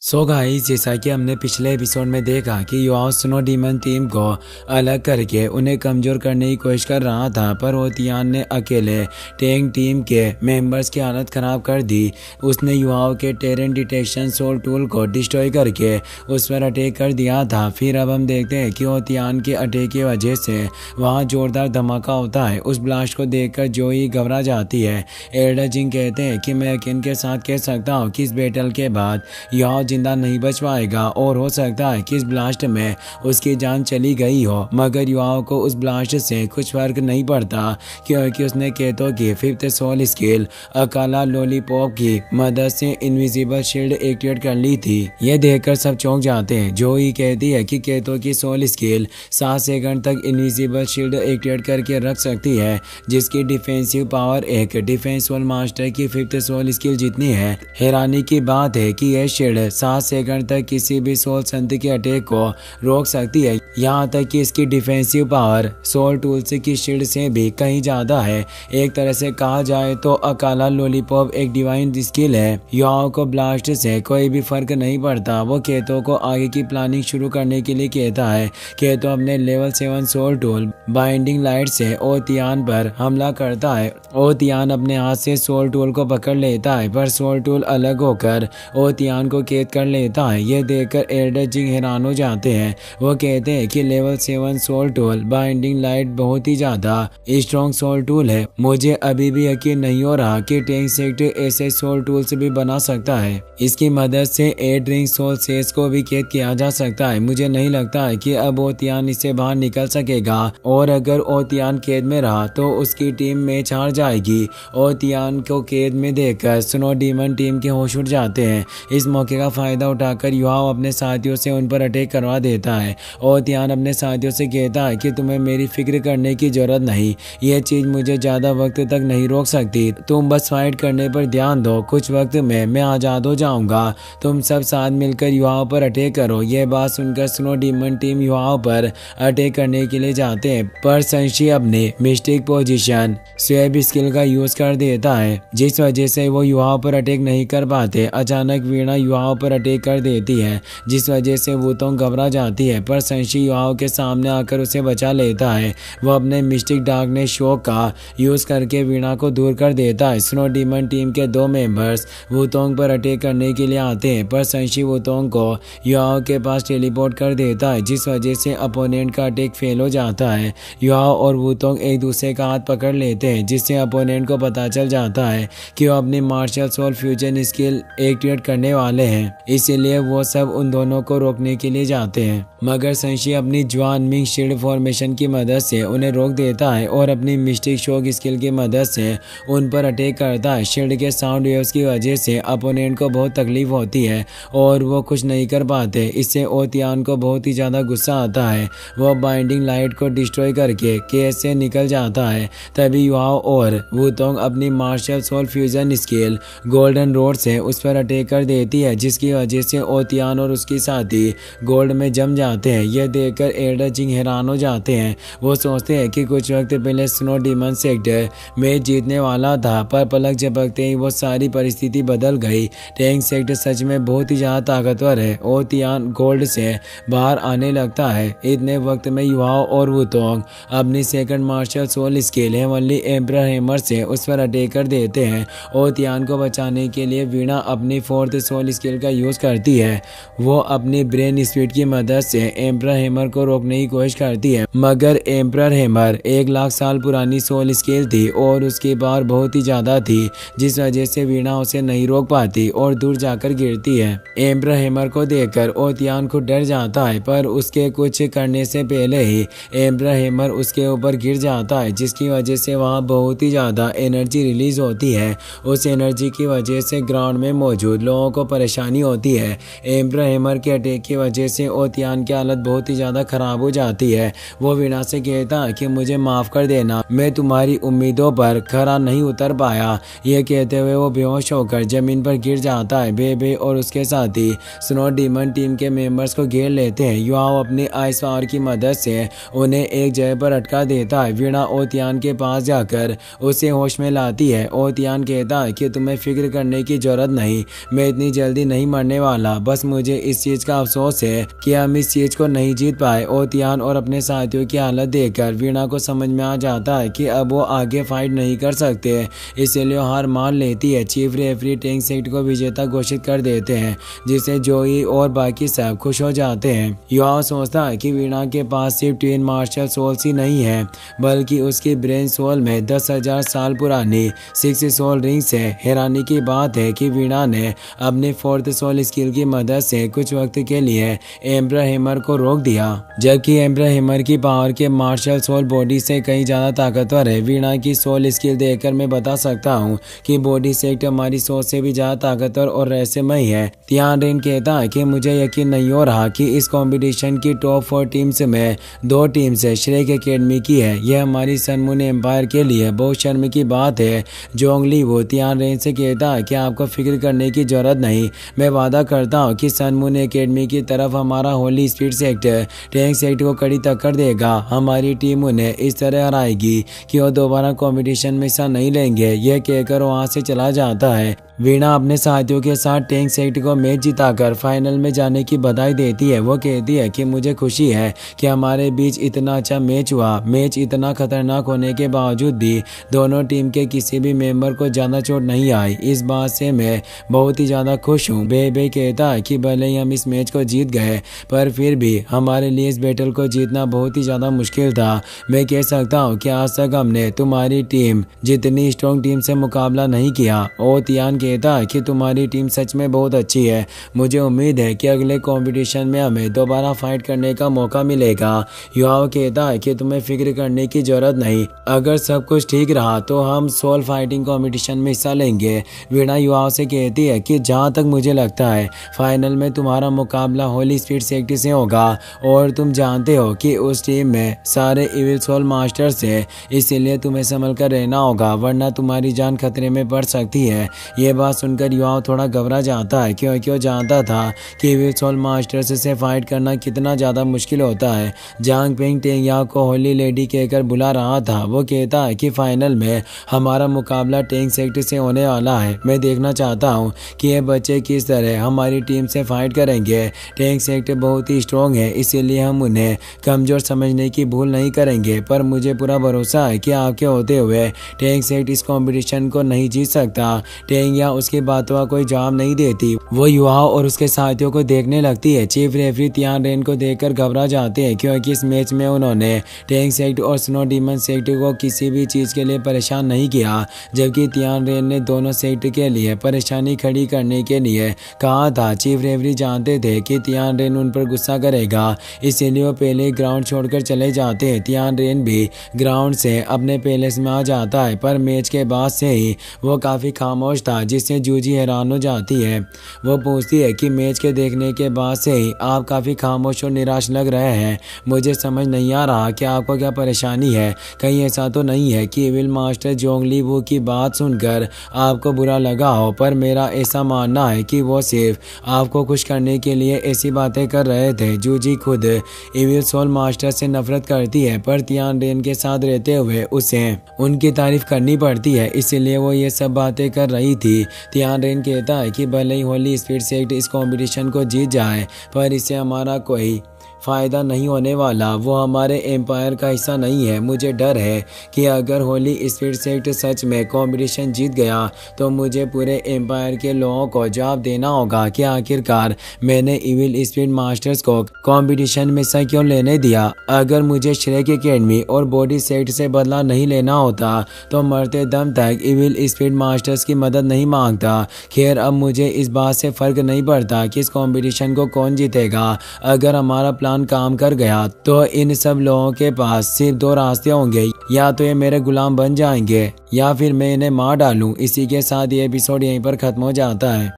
So guys, जैसा कि हमने पिछले एपिसोड में देखा कि युवा स्नो डीमन टीम को अलग करके उन्हें कमज़ोर करने की कोशिश कर रहा था, पर ओतियान ने अकेले टैंक टीम के मेंबर्स की हालत ख़राब कर दी। उसने युवाओं के टेरेन डिटेक्शन सोल टूल को डिस्ट्रॉय करके उस पर अटैक कर दिया था। फिर अब हम देखते हैं कि ओतियान के अटैक की वजह से वहाँ ज़ोरदार धमाका होता है। उस ब्लास्ट को देखकर जोई घबरा जाती है। एल्डर जिंग कहते हैं कि मैं यकीन के साथ कह सकता हूँ कि इस बैटल के बाद युवा जिंदा नहीं बच पाएगा और हो सकता है कि इस ब्लास्ट में उसकी जान चली गई हो। मगर युवाओं को उस ब्लास्ट से कुछ फर्क नहीं पड़ता क्योंकि उसने केतो की 5th सोल स्किल अकाला लॉलीपॉप की मदद से इनविजिबल शील्ड एक्टिवेट कर ली थी। यह देखकर सब चौंक जाते हैं। जोई कहती है कि केतो की सोल स्किल 7 सेकंड तक इनविजिबल शील्ड एक्टिवेट करके रख सकती है, जिसकी डिफेंसिव पावर एक डिफेंस सोल मास्टर की 5th सोल स्किल जितनी है। हैरानी की बात है कि यह शील्ड 7 सेकंड तक किसी भी सोल संत के अटैक को रोक सकती है। यहाँ तक कि इसकी डिफेंसिव पावर सोल टूल्स की शील्ड से भी कहीं ज्यादा है। एक तरह से कहा जाए तो अकाला लॉलीपॉप एक डिवाइन स्किल है। युवाओं को ब्लास्ट से कोई भी फर्क नहीं पड़ता। वो केतो को आगे की प्लानिंग शुरू करने के लिए कहता है। केतो अपने level 7 soul tool binding light से ओतियान पर हमला करता है। ओतियान अपने हाथ से सोल टूल को पकड़ लेता है, पर सोल टूल अलग होकर ओतियान को कैद कर लेता है। यह देखकर एल्डर जिंग हैरान हो जाते हैं। वो कहते हैं कि level 7 soul tool binding light बहुत ही ज्यादा स्ट्रॉन्ग सोल टूल है। मुझे अभी भी यकीन नहीं हो रहा कि टैंक सेक्टर ऐसे सोल टूल से भी बना सकता है। इसकी मदद से 8 रिंग सोल सेस को भी कैद किया जा सकता है। मुझे नहीं लगता है कि अब ओतियान इससे बाहर निकल सकेगा, और अगर ओतियान कैद में रहा तो उसकी टीम मैच हार जाएगी। ओतियान को कैद में देखकर स्नो डीमन टीम के होश उड़ जाते हैं। इस मौके का फायदा उठाकर युवा अपने साथियों से उन पर अटैक करवा देता है। ओतियान अपने साथियों से कहता है कि तुम्हें मेरी फिक्र करने की जरूरत नहीं, यह चीज मुझे ज्यादा वक्त तक नहीं रोक सकती। तुम बस फाइट करने पर ध्यान दो, कुछ वक्त में मैं आजाद हो जाऊंगा। तुम सब साथ मिलकर युवाओं पर अटैक करो। यह बात सुनकर स्नो डीमन टीम युवाओं पर अटैक करने के लिए जाते हैं, पर संशी अपने मिस्टिक पोजीशन स्वेब स्किल का यूज कर देता है, जिस वजह से वो युवाओं पर अटैक नहीं कर पाते। अचानक वीणा युवाओं पर अटैक कर देती है, जिस वजह से वुतोंग घबरा जाती है, पर संशी युवाओं के सामने आकर उसे बचा लेता है। वो अपने मिस्टिक डार्कनेस शॉक का यूज करके वीणा को दूर कर देता है। स्नो डीमन टीम के 2 मेंबर्स वुतोंग पर अटैक करने के लिए आते हैं, पर संशी वुतोंग को युवाओं के पास टेलीपोर्ट कर देता है, जिस वजह से अपोनेंट का अटैक फेल हो जाता है। युवाओं और वुतोंग एक दूसरे का हाथ पकड़ लेते हैं, जिससे अपोनेंट को पता चल जाता है कि वो अपनी martial soul fusion skill activate करने वाले हैं, इसीलिए वो सब उन दोनों को रोकने के लिए जाते हैं। मगर संशी अपनी ज्वान मिंग शील्ड फॉर्मेशन की मदद से उन्हें रोक देता है और अपनी मिस्टिक शॉक स्किल की मदद से उन पर अटैक करता है। शील्ड के साउंड वेव्स की वजह से अपोनेंट को बहुत तकलीफ होती है और वो कुछ नहीं कर पाते। इससे ओतियान को बहुत ही ज्यादा गुस्सा आता है। वो बाइंडिंग लाइट को डिस्ट्रॉय करके केस से निकल जाता है। तभी युवाओं और वुतोंग अपनी martial soul fusion skill golden road से उस पर अटैक कर देती है, जिसकी वजह से ओतियान और उसकी साथी गोल्ड में जम जाते हैं। यह देखकर एल्डर जिंग हैरान हो जाते हैं। वो सोचते हैं कि कुछ वक्त पहले स्नो डीमन सेक्टर मैच जीतने वाला था, पर पलक झपकते ही वो सारी परिस्थिति बदल गई। टैंक सेक्टर सच में बहुत ही ज्यादा ताकतवर है। ओतियान गोल्ड से बाहर आने लगता है। इतने वक्त में युवाओं और वुतोंग अपनी second martial soul skill heavenly emperor hammer से उस पर अटैक कर देते हैं। ओतियान को बचाने के लिए वीणा अपनी 4th सोल स्किल का यूज करती है। वो अपनी ब्रेन स्पीड की मदद से एम्परर हैमर को रोकने की कोशिश करती है, मगर एम्परर हैमर 1 लाख साल पुरानी सोल स्किल थी और उसकी पावर बहुत ही ज्यादा थी, जिस वजह से वीणा उसे नहीं रोक पाती और दूर जाकर गिरती है। एम्परर हैमर को देखकर ओतियान खुद डर जाता है, पर उसके कुछ करने से पहले ही एम्परर हैमर उसके ऊपर गिर जाता है, जिसकी वजह से वहाँ बहुत ही ज्यादा एनर्जी रिलीज होती है। उस एनर्जी की वजह से ग्राउंड में मौजूद लोगों को परेशानी होती है। एम्परर हैमर के अटैक की वजह से ओतियान की हालत बहुत ही ज्यादा खराब हो जाती है। वो वीणा से कहता है कि मुझे माफ कर देना, मैं तुम्हारी उम्मीदों पर खरा नहीं उतर पाया। ये कहते हुए वो बेहोश होकर जमीन पर गिर जाता है। बेबे और उसके साथी स्नो डीमन टीम के मेंबर्स को घेर लेते हैं। युवाओं अपनी आइस पावर की मदद से उन्हें एक जगह पर अटका देता है। वीणा ओतियान के पास जाकर उसे होश में लाती है। ओतियान कहता है कि तुम्हें फिक्र करने की जरूरत नहीं, मैं इतनी जल्दी नहीं मरने वाला। बस मुझे इस चीज का अफसोस है कि हम इस चीज को नहीं जीत पाए। ओतियान और अपने साथियों की हालत देखकर वीणा को समझ में आ जाता है कि अब वो आगे फाइट नहीं कर सकते, इसलिए हार मान लेती है। चीफ रेफरी टेंग सेक्ट को विजेता घोषित कर देते हैं, जिससे जोई और बाकी सब खुश हो जाते हैं। युआओ सोचता है कि वीणा के पास सिर्फ ट्विन मार्शल सोल्स ही नहीं है, बल्कि उसकी ब्रेन सोल में 10,000 साल पुरानी 6 सोल रिंग्स है। हैरानी की बात है कि वीणा ने अपनी 4th सोल स्किल की मदद से कुछ वक्त के लिए एम्ब्रा हैमर को रोक दिया, जबकि एम्ब्रा हैमर की पावर के मार्शल सोल बॉडी से कहीं ज्यादा ताकतवर है। वीणा की सोल स्किल देखकर मैं बता सकता हूँ कि बॉडी सेक्ट हमारी सोच से भी ज्यादा ताकतवर और रहस्यमय है। तियान रेन कहता है कि मुझे यकीन नहीं हो रहा कि इस कंपटीशन की टॉप 4 टीम्स में 2 टीम्स श्रेक एकेडमी की है। यह हमारी सन मून एम्पायर के लिए बहुत शर्म की बात है। जोंगली वो तियान रेन से कहता है कि आपको फिक्र करने की जरूरत नहीं, मैं वादा करता हूँ कि सन मून एकेडमी की तरफ हमारा Holi speed sect tank sect को कड़ी टक्कर देगा। हमारी टीम उन्हें इस तरह हराएगी कि वो दोबारा कंपटीशन में हिस्सा नहीं लेंगे। यह कहकर वहां से चला जाता है। वीणा अपने साथियों के साथ टैंक सेक्ट को मैच जिताकर फाइनल में जाने की बधाई देती है। वो कहती है कि मुझे खुशी है कि हमारे बीच इतना अच्छा मैच हुआ। मैच इतना खतरनाक होने के बावजूद भी दोनों टीम के किसी भी मेंबर को ज्यादा चोट नहीं आई। इस बात से मैं बहुत ही ज्यादा खुश हूँ। बेबे कहता है कि भले ही हम इस मैच को जीत गए, पर फिर भी हमारे लिए इस बैटल को जीतना बहुत ही ज्यादा मुश्किल था। मैं कह सकता हूँ कि आज तक हमने तुम्हारी टीम जितनी स्ट्रॉन्ग टीम से मुकाबला नहीं किया। और तियान कहता है कि तुम्हारी टीम सच में बहुत अच्छी है। मुझे उम्मीद है कि अगले कंपटीशन में हमें दोबारा फाइट करने का मौका मिलेगा। युआओ कहता है कि तुम्हें फिक्र करने की जरूरत नहीं, अगर सब कुछ ठीक रहा तो हम सोल फाइटिंग कंपटीशन में हिस्सा लेंगे। वीणा युआओ से कहती है कि जहाँ तक मुझे लगता है फाइनल में तुम्हारा मुकाबला होली स्पीड सेक्ट से होगा, और तुम जानते हो कि उस टीम में सारे इविल सोल मास्टर्स हैं, इसीलिए तुम्हें संभल कर रहना होगा, वरना तुम्हारी जान खतरे में पड़ सकती है। ये बात सुनकर युआओ थोड़ा घबरा जाता है, क्योंकि वो जानता था कि इविल सोल मास्टर्स से फाइट करना कितना ज़्यादा मुश्किल होता है। जांग पेंग टेंगयाओ को होली लेडी कहकर बुला रहा था। वो कहता है कि फाइनल में हमारा मुकाबला टैंक सेक्ट से होने वाला है। मैं देखना चाहता हूँ कि ये बच्चे किस तरह हमारी टीम से फाइट करेंगे। टैंक सेक्ट बहुत ही स्ट्रॉन्ग है, इसीलिए हम उन्हें कमजोर समझने की भूल नहीं करेंगे। पर मुझे पूरा भरोसा है कि आपके होते हुए टैंक सेक्ट इस कंपटीशन को नहीं जीत सकता। टेंगया उसकी बातों का कोई जवाब नहीं देती। वो युआओ और उसके साथियों को देखने लगती है। चीफ रेफरी तियान रेन को देखकर घबरा जाते हैं, क्योंकि इस मैच में उन्होंने टैंक सेक्ट और स्नो डीमन सेक्ट को किसी भी चीज के लिए परेशान नहीं किया, जबकि तियान रेन ने दोनों सेक्ट के लिए परेशानी खड़ी करने के लिए कहा था। चीफ रेफरी जानते थे कि तियान रेन उन पर गुस्सा करेगा, इसीलिए वो पहले ग्राउंड छोड़कर चले जाते हैं। तियान रेन भी ग्राउंड से अपने पैलेस में आ जाता है, पर मैच के बाद से ही वो काफी खामोश था, जिससे जूजी हैरान हो जाती है। वो पूछती है कि मैच के देखने के बाद से ही आप काफी खामोश और निराश लग रहे हैं। मुझे समझ नहीं आ रहा कि आपको क्या परेशानी है। कहीं ऐसा तो नहीं है कि इविल मास्टर जोंगली वो की बात सुनकर आपको बुरा लगा हो, पर मेरा ऐसा मानना है कि वो सिर्फ आपको खुश करने के लिए ऐसी बातें कर रहे थे। जूजी खुद इविल सोल मास्टर से नफरत करती है, पर तियान रेन के साथ रहते हुए उसे उनकी तारीफ करनी पड़ती है, इसीलिए वो ये सब बातें कर रही थी। तियान रेन कहता है कि भले ही होली स्पीड सेक्ट इस कंपटीशन को जीत जाए, पर इससे हमारा कोई फ़ायदा नहीं होने वाला। वो हमारे एम्पायर का हिस्सा नहीं है। मुझे डर है कि अगर होली स्पीड सेक्ट सच में कंपटीशन जीत गया तो मुझे पूरे एम्पायर के लोगों को जवाब देना होगा कि आखिरकार मैंने इविल स्पीड मास्टर्स को कंपटीशन में हिस्सा क्यों लेने दिया। अगर मुझे श्रेक एकेडमी और बॉडी सेक्ट से बदला नहीं लेना होता तो मरते दम तक इविल स्पीड मास्टर्स की मदद नहीं मांगता। खैर, अब मुझे इस बात से फ़र्क नहीं पड़ता कि इस कंपटीशन को कौन जीतेगा। अगर हमारा प्लान काम कर गया तो इन सब लोगों के पास सिर्फ 2 रास्ते होंगे, या तो ये मेरे गुलाम बन जाएंगे या फिर मैं इन्हें मार डालूं। इसी के साथ ये एपिसोड यहीं पर खत्म हो जाता है।